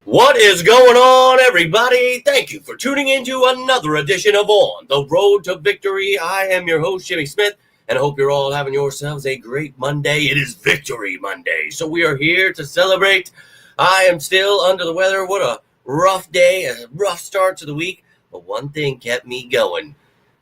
What is going on, everybody? Thank you for tuning into another edition of On the Road to Victory. I am your host, Jimmy Smith, and I hope you're all having yourselves a great Monday. It is Victory Monday, so we are here to celebrate. I am still under the weather. What a rough day, a rough start to the week, but one thing kept me going.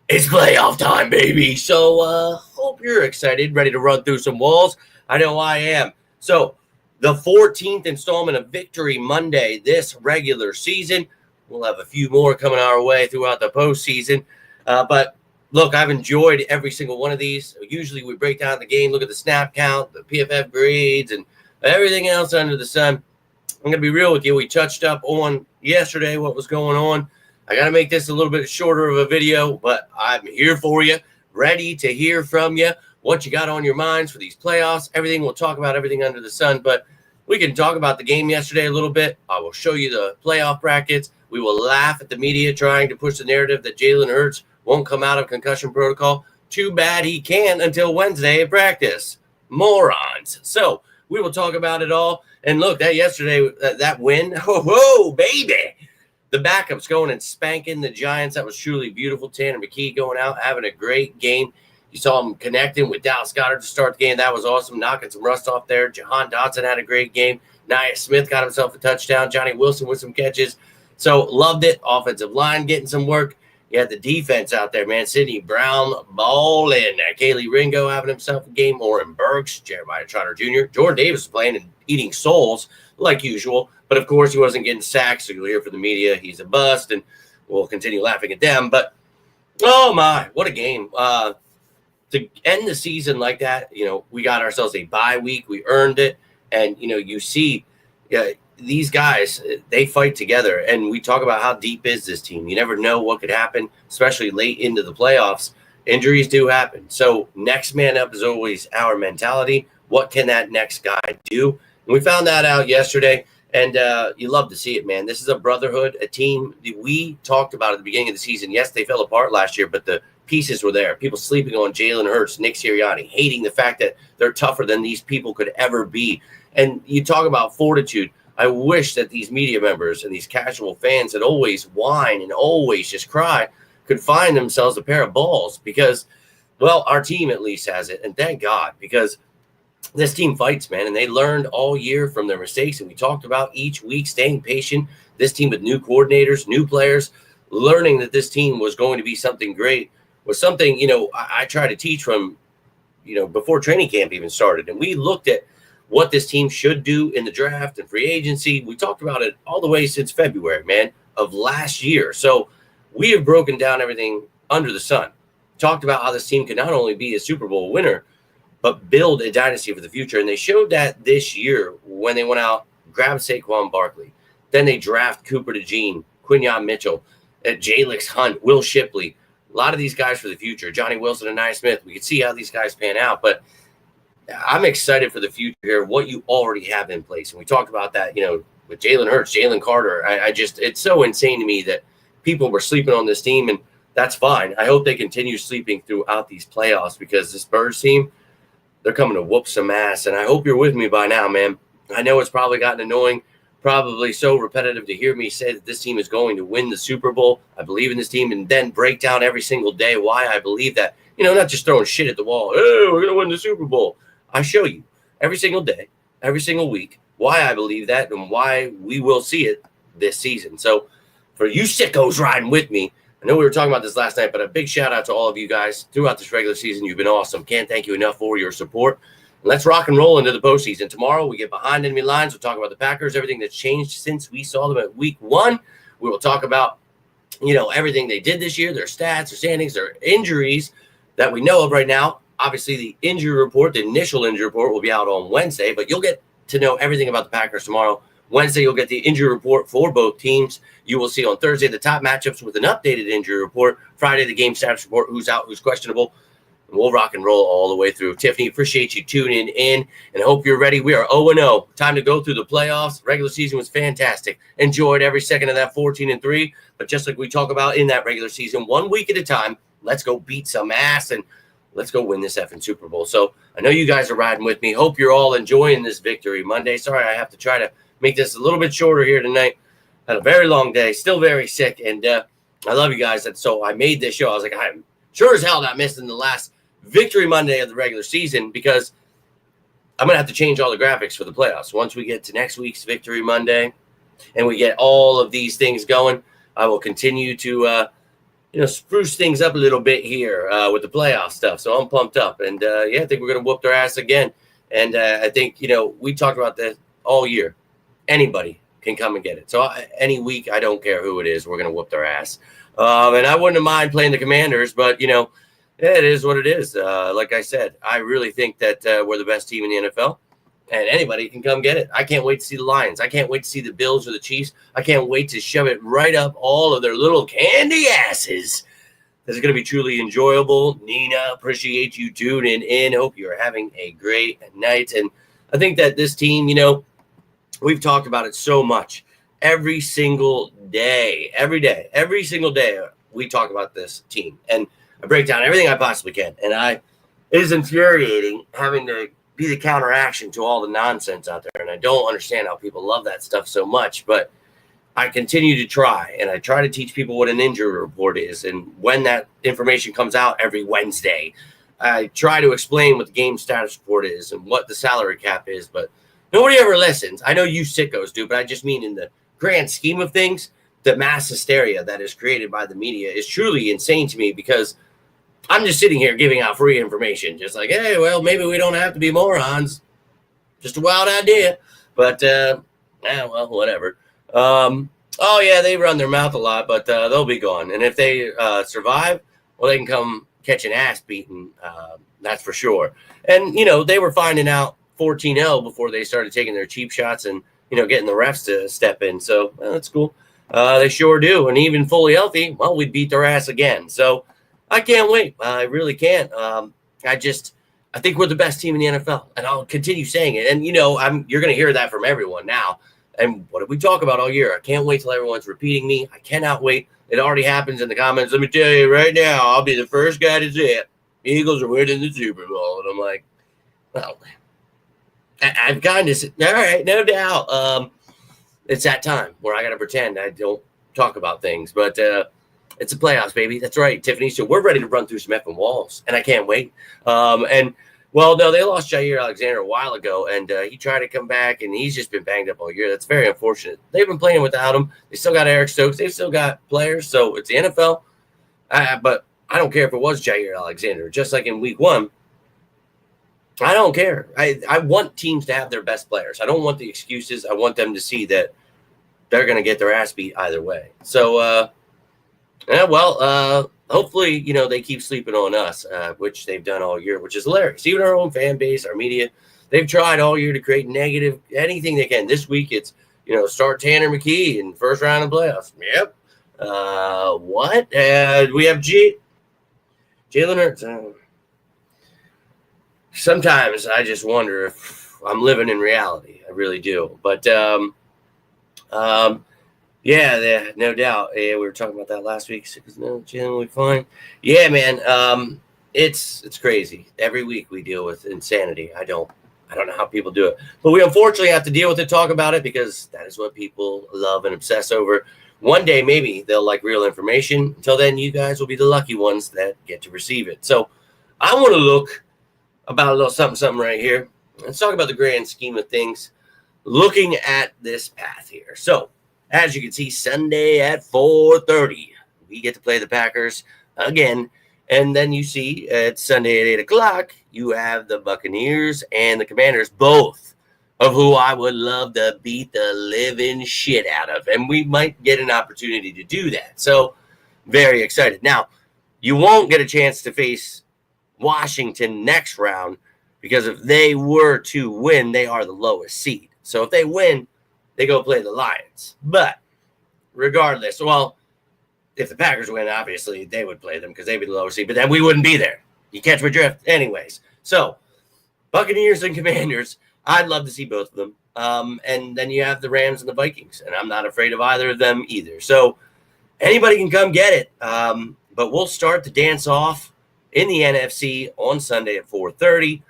It's playoff time, baby. So, hope you're excited, ready to run through some walls. I know I am. So, the 14th installment of Victory Monday this regular season. We'll have a few more coming our way throughout the postseason. But look, I've enjoyed every single one of these. Usually we break down the game, look at the snap count, the PFF grades, and everything else under the sun. I'm going to be real with you. We touched up on yesterday what was going on. I got to make this a little bit shorter of a video, but I'm here for you, ready to hear from you. What you got on your minds for these playoffs, everything. We'll talk about everything under the sun, but we can talk about the game yesterday a little bit. I will show you the playoff brackets. We will laugh at the media trying to push the narrative that Jalen Hurts won't come out of concussion protocol. Too bad he can't until Wednesday at practice. Morons. So we will talk about it all. And look, that yesterday, that win, whoa, baby. The backups going and spanking the Giants. That was truly beautiful. Tanner McKee going out, having a great game. You saw him connecting with Dallas Goedert to start the game. That was awesome, knocking some rust off there. Jahan Dotson had a great game. Nia Smith got himself a touchdown. Johnny Wilson with some catches. So loved it. Offensive line getting some work. You had the defense out there, man. Sidney Brown balling. Kaylee Ringo having himself a game. Oren Burks, Jeremiah Trotter Jr. Jordan Davis playing and eating souls like usual. But, of course, he wasn't getting sacked, so you'll hear from the media he's a bust, and we'll continue laughing at them. But, oh, my, what a game. To end the season like that, we got ourselves a bye week. We earned it. And, you see these guys, they fight together. And we talk about how deep is this team. You never know what could happen, especially late into the playoffs. Injuries do happen. So next man up is always our mentality. What can that next guy do? And we found that out yesterday. And you love to see it, man. This is a brotherhood, a team. We talked about at the beginning of the season. Yes, they fell apart last year, but the pieces were there. People sleeping on Jalen Hurts, Nick Sirianni, hating the fact that they're tougher than these people could ever be. And you talk about fortitude. I wish that these media members and these casual fans that always whine and always just cry could find themselves a pair of balls because, well, our team at least has it. And thank God, because this team fights, man, and they learned all year from their mistakes. And we talked about each week staying patient. This team with new coordinators, new players, learning that this team was going to be something great was something, I try to teach from, before training camp even started. And we looked at what this team should do in the draft and free agency. We talked about it all the way since February, man, of last year. So we have broken down everything under the sun. Talked about how this team can not only be a Super Bowl winner, but build a dynasty for the future. And they showed that this year when they went out, grabbed Saquon Barkley. Then they draft Cooper DeJean, Quinyon Mitchell, Jalix Hunt, Will Shipley. A lot of these guys for the future. Johnny Wilson and Nia Smith. We can see how these guys pan out. But I'm excited for the future here, what you already have in place. And we talked about that, with Jalen Hurts, Jalen Carter. It's so insane to me that people were sleeping on this team, and that's fine. I hope they continue sleeping throughout these playoffs because this Birds team, they're coming to whoop some ass. And I hope you're with me by now, man. I know it's probably gotten annoying, probably so repetitive to hear me say that this team is going to win the Super Bowl. I believe in this team, and then break down every single day why I believe that. Not just throwing shit at the wall. Hey, we're going to win the Super Bowl. I show you every single day, every single week, why I believe that and why we will see it this season. So for you sickos riding with me, I know we were talking about this last night, but a big shout out to all of you guys throughout this regular season. You've been awesome. Can't thank you enough for your support. Let's rock and roll into the postseason. Tomorrow we get behind enemy lines. We'll talk about the Packers, everything that's changed since we saw them at week 1. We will talk about, everything they did this year, their stats, their standings, their injuries that we know of right now. Obviously, the injury report, the initial injury report will be out on Wednesday, but you'll get to know everything about the Packers tomorrow. Wednesday, you'll get the injury report for both teams. You will see on Thursday the top matchups with an updated injury report. Friday, the game status report, who's out, who's questionable. And we'll rock and roll all the way through. Tiffany, appreciate you tuning in, and I hope you're ready. We are 0-0. Time to go through the playoffs. Regular season was fantastic. Enjoyed every second of that 14-3. But just like we talk about in that regular season, 1 week at a time, let's go beat some ass and let's go win this effing Super Bowl. So I know you guys are riding with me. Hope you're all enjoying this Victory Monday. Sorry I have to try to make this a little bit shorter here tonight. Had a very long day, still very sick, and I love you guys. And so I made this show. I was like, I'm sure as hell not missing the last Victory Monday of the regular season because I'm going to have to change all the graphics for the playoffs. Once we get to next week's Victory Monday and we get all of these things going, I will continue to spruce things up a little bit here with the playoff stuff. So I'm pumped up. And, I think we're going to whoop their ass again. And I think, we talked about this all year. Anybody can come and get it. So any week, I don't care who it is, we're going to whoop their ass. And I wouldn't mind playing the Commanders, but, it is what it is. Like I said, I really think that we're the best team in the NFL. And anybody can come get it. I can't wait to see the Lions. I can't wait to see the Bills or the Chiefs. I can't wait to shove it right up all of their little candy asses. This is going to be truly enjoyable. Nina, appreciate you tuning in. Hope you're having a great night. And I think that this team, we've talked about it so much. Every single day, every single day, we talk about this team. And I break down everything I possibly can. And it is infuriating having to be the counteraction to all the nonsense out there. And I don't understand how people love that stuff so much, but I continue to try. And I try to teach people what an injury report is. And when that information comes out every Wednesday, I try to explain what the game status report is and what the salary cap is, but nobody ever listens. I know you sickos do, but I just mean in the grand scheme of things, the mass hysteria that is created by the media is truly insane to me because I'm just sitting here giving out free information, just like, hey, well, maybe we don't have to be morons. Just a wild idea. But, well, whatever. They run their mouth a lot, but they'll be gone. And if they survive, well, they can come catch an ass beating. That's for sure. And, they were finding out 14-0 before they started taking their cheap shots and, getting the refs to step in. So that's cool. They sure do. And even fully healthy, well, we beat their ass again. So I can't wait. I really can't. I think we're the best team in the NFL, and I'll continue saying it. And, you're going to hear that from everyone now. And what did we talk about all year? I can't wait till everyone's repeating me. I cannot wait. It already happens in the comments. Let me tell you right now, I'll be the first guy to say it. The Eagles are winning the Super Bowl. And I'm like, well, I've kind of, all right, no doubt. It's that time where I got to pretend I don't talk about things. But it's the playoffs, baby. That's right, Tiffany. So we're ready to run through some effing walls, and I can't wait. No, they lost Jair Alexander a while ago, and he tried to come back, and he's just been banged up all year. That's very unfortunate. They've been playing without him. They still got Eric Stokes. They've still got players, so it's the NFL. But I don't care if it was Jair Alexander. Just like in week 1, I don't care. I want teams to have their best players. I don't want the excuses. I want them to see that they're going to get their ass beat either way. So, hopefully, they keep sleeping on us, which they've done all year, which is hilarious. Even our own fan base, our media, they've tried all year to create negative, anything they can. This week, it's, start Tanner McKee in first round of playoffs. Yep. What? We have Jalen Hurts. Sometimes I just wonder if I'm living in reality. I really do. But, yeah, no doubt. Yeah, we were talking about that last week. No, generally fine. Yeah, man. It's crazy. Every week we deal with insanity. I don't know how people do it, but we unfortunately have to deal with it, talk about it, because that is what people love and obsess over. One day, maybe they'll like real information. Until then, you guys will be the lucky ones that get to receive it. So I want to look about a little something right here. Let's talk about the grand scheme of things, looking at this path here. So, as you can see, Sunday at 4:30, we get to play the Packers again. And then you see at Sunday at 8 o'clock, you have the Buccaneers and the Commanders, both of who I would love to beat the living shit out of. And we might get an opportunity to do that. So, very excited. Now, you won't get a chance to face Washington next round, because if they were to win, they are the lowest seed. So if they win, they go play the Lions. But regardless, well, if the Packers win, obviously they would play them because they'd be the lower seed, but then we wouldn't be there. You catch my drift? Anyways, so Buccaneers and Commanders, I'd love to see both of them. And then you have the Rams and the Vikings, and I'm not afraid of either of them either. So anybody can come get it. But we'll start the dance off in the NFC on Sunday at 4:30.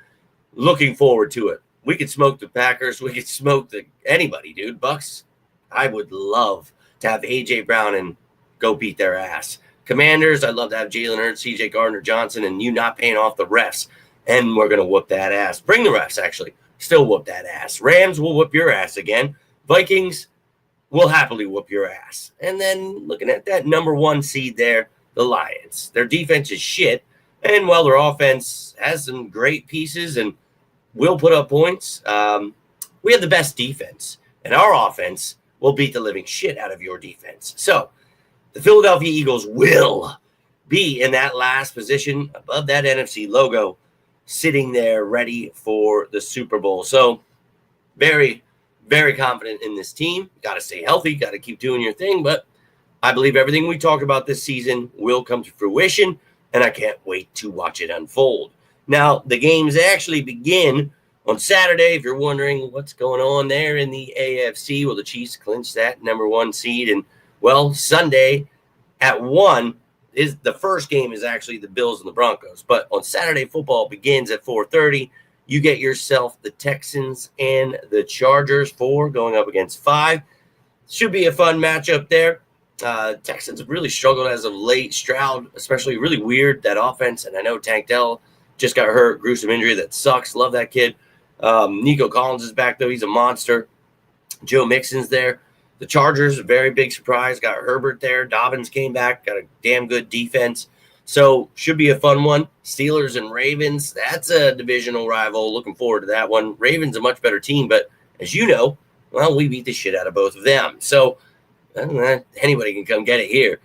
Looking forward to it. we could smoke the Packers. We could smoke anybody, dude. Bucks, I would love to have A.J. Brown and go beat their ass. Commanders, I'd love to have Jalen Hurts, C.J. Gardner-Johnson, and you not paying off the refs. And we're going to whoop that ass. Bring the refs, actually. Still whoop that ass. Rams will whoop your ass again. Vikings will happily whoop your ass. And then looking at that number 1 seed there, the Lions. Their defense is shit. And while their offense has some great pieces and will put up points, we have the best defense. And our offense will beat the living shit out of your defense. So the Philadelphia Eagles will be in that last position above that NFC logo, sitting there ready for the Super Bowl. So very, very confident in this team. Got to stay healthy, got to keep doing your thing. But I believe everything we talk about this season will come to fruition, and I can't wait to watch it unfold. Now, the games actually begin on Saturday. If you're wondering what's going on there in the AFC, well, the Chiefs clinched that number 1 seed. And, well, Sunday at 1 is the first game is actually the Bills and the Broncos. But on Saturday, football begins at 4:30. You get yourself the Texans and the Chargers, 4 going up against 5. Should be a fun matchup there. Texans have really struggled as of late. Stroud, especially, really weird, that offense. And I know Tank Dell just got hurt, gruesome injury. That sucks. Love that kid. Nico Collins is back, though. He's a monster. Joe Mixon's there. The Chargers, a very big surprise. Got Herbert there. Dobbins came back. Got a damn good defense. So should be a fun one. Steelers and Ravens. That's a divisional rival. Looking forward to that one. Ravens a much better team, but as you know, well, we beat the shit out of both of them. So anybody can come get it here.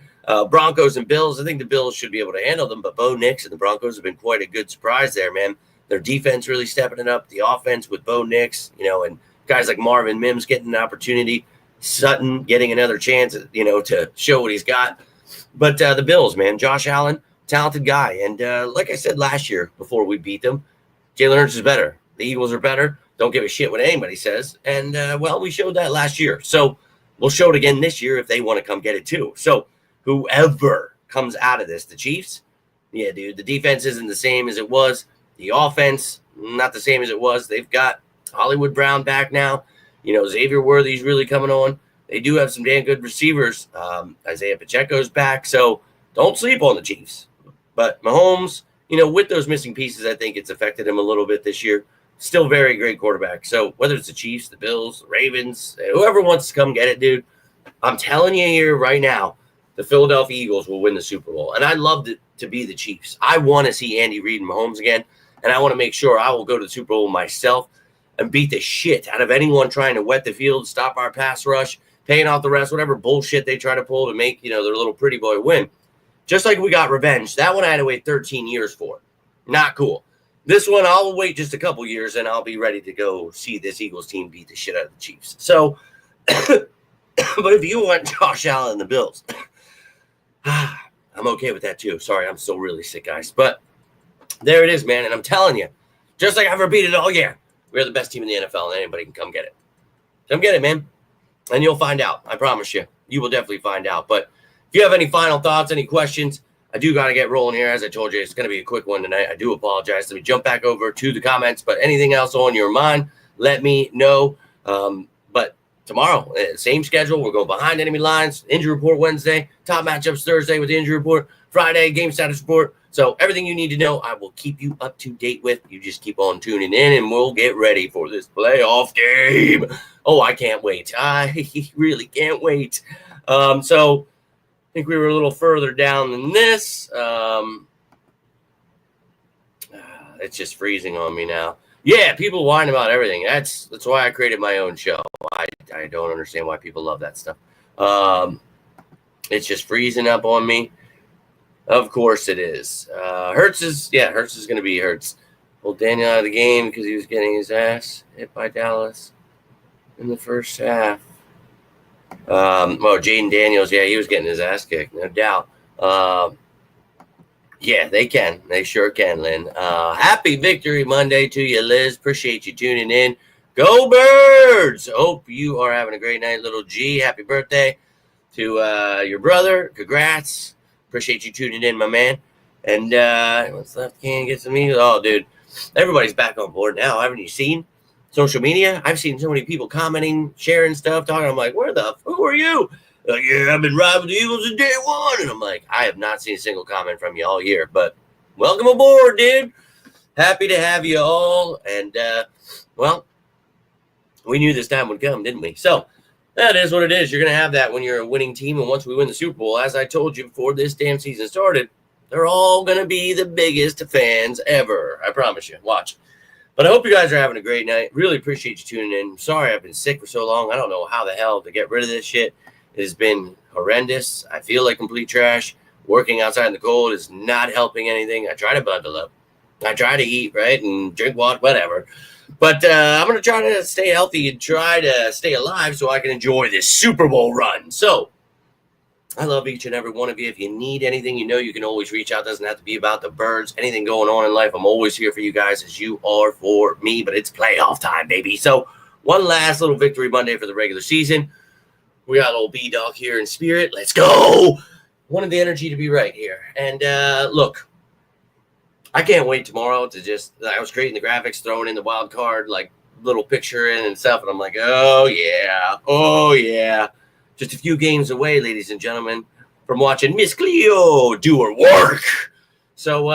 Broncos and Bills. I think the Bills should be able to handle them, but Bo Nix and the Broncos have been quite a good surprise there, man. Their defense really stepping it up. The offense with Bo Nix, and guys like Marvin Mims getting an opportunity. Sutton getting another chance, to show what he's got. But the Bills, man, Josh Allen, talented guy. And like I said last year before we beat them, Jalen Hurts is better. The Eagles are better. Don't give a shit what anybody says. And, well, we showed that last year. So we'll show it again this year if they want to come get it too. So whoever comes out of this, the Chiefs, yeah, dude, the defense isn't the same as it was. The offense, not the same as it was. They've got Hollywood Brown back now. Xavier Worthy's really coming on. They do have some damn good receivers. Isaiah Pacheco's back. So don't sleep on the Chiefs. But Mahomes, with those missing pieces, I think it's affected him a little bit this year. Still very great quarterback. So whether it's the Chiefs, the Bills, the Ravens, whoever wants to come get it, dude, I'm telling you here right now, the Philadelphia Eagles will win the Super Bowl. And I'd love to be the Chiefs. I want to see Andy Reid and Mahomes again. And I want to make sure I will go to the Super Bowl myself and beat the shit out of anyone trying to wet the field, stop our pass rush, paying off the rest, whatever bullshit they try to pull to make, their little pretty boy win. Just like we got revenge. That one I had to wait 13 years for. Not cool. This one, I'll wait just a couple years, and I'll be ready to go see this Eagles team beat the shit out of the Chiefs. So, but if you want Josh Allen and the Bills, I'm okay with that too. Sorry, I'm still really sick, guys. But there it is, man. And I'm telling you, just like I've repeated all year, we're the best team in the NFL, and anybody can come get it. Come get it, man. And you'll find out. I promise you. You will definitely find out. But if you have any final thoughts, any questions, I do got to get rolling here. As I told you, it's going to be a quick one tonight. I do apologize. Let me jump back over to the comments. But anything else on your mind, let me know. But tomorrow, same schedule. We're going behind enemy lines. Injury report Wednesday. Top matchups Thursday with the injury report. Friday, game status report. So everything you need to know, I will keep you up to date with. You just keep on tuning in, and we'll get ready for this playoff game. Oh, I can't wait. I really can't wait. So I think we were a little further down than this. It's just freezing on me now. Yeah, people whine about everything. That's why I created my own show. I don't understand why people love that stuff. It's just freezing up on me. Of course it is. Hurts is going to be Hurts. Pulled Daniel out of the game because he was getting his ass hit by Dallas in the first half. Jaden Daniels, he was getting his ass kicked, no doubt. They can. They sure can, Lynn. Happy Victory Monday to you, Liz. Appreciate you tuning in. Go Birds! Hope you are having a great night, little G. Happy birthday to your brother. Congrats. Appreciate you tuning in, my man. And what's left? Can't get some emails. Oh, dude. Everybody's back on board now. Haven't you seen? social media, I've seen so many people commenting, sharing stuff, talking. I'm like, who are you? Like, yeah, I've been riding with the Eagles since day one. And I'm like, I have not seen a single comment from you all year, but welcome aboard, dude. Happy to have you all. And, well, we knew this time would come, didn't we? So that is what it is. You're going to have that when you're a winning team. And once we win the Super Bowl, as I told you before this damn season started, they're all going to be the biggest fans ever. I promise you. Watch. But I hope you guys are having a great night. Really appreciate you tuning in. Sorry I've been sick for so long. I don't know how the hell to get rid of this shit. It has been horrendous. I feel like complete trash. Working outside in the cold is not helping anything. I try to bundle up. I try to eat, right, and drink water, whatever. But I'm going to try to stay healthy and try to stay alive so I can enjoy this Super Bowl run. So I love each and every one of you. If you need anything, you know you can always reach out. It doesn't have to be about the birds. Anything going on in life, I'm always here for you guys as you are for me. But it's playoff time, baby. So one last little victory Monday for the regular season. We got old B-Dog here in spirit. Let's go. Wanted the energy to be right here. And look, I can't wait tomorrow to just, I was creating the graphics, throwing in the wild card, like little picture in and stuff. And I'm like, oh yeah. Just a few games away, ladies and gentlemen, from watching Miss Cleo do her work. So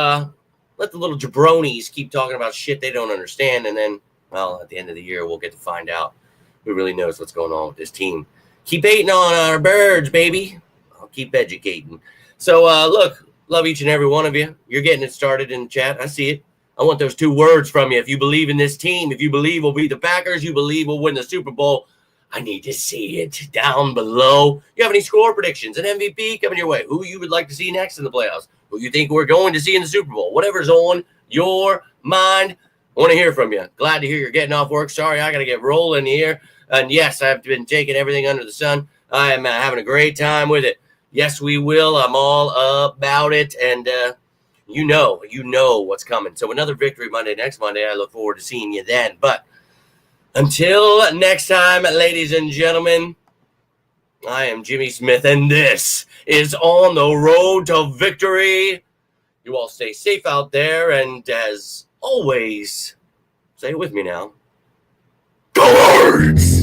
let the little jabronis keep talking about shit they don't understand. And then, well, at the end of the year, we'll get to find out who really knows what's going on with this team. Keep hating on our birds, baby. I'll keep educating. So, look, love each and every one of you. You're getting it started in the chat. I see it. I want those 2 words from you. If you believe in this team, if you believe we'll beat the Packers, you believe we'll win the Super Bowl, I need to see it down below. You have any score predictions, an MVP coming your way? Who you would like to see next in the playoffs? Who you think we're going to see in the Super Bowl? Whatever's on your mind, I want to hear from you. Glad to hear you're getting off work. Sorry, I got to get rolling here. And yes, I've been taking everything under the sun. I am having a great time with it. Yes, we will. I'm all about it. And you know what's coming. So another Victory Monday next Monday. I look forward to seeing you then. But until next time, ladies and gentlemen, I am Jimmy Smith, and this is On the Road to Victory. You all stay safe out there, and as always, say it with me now, go Birds!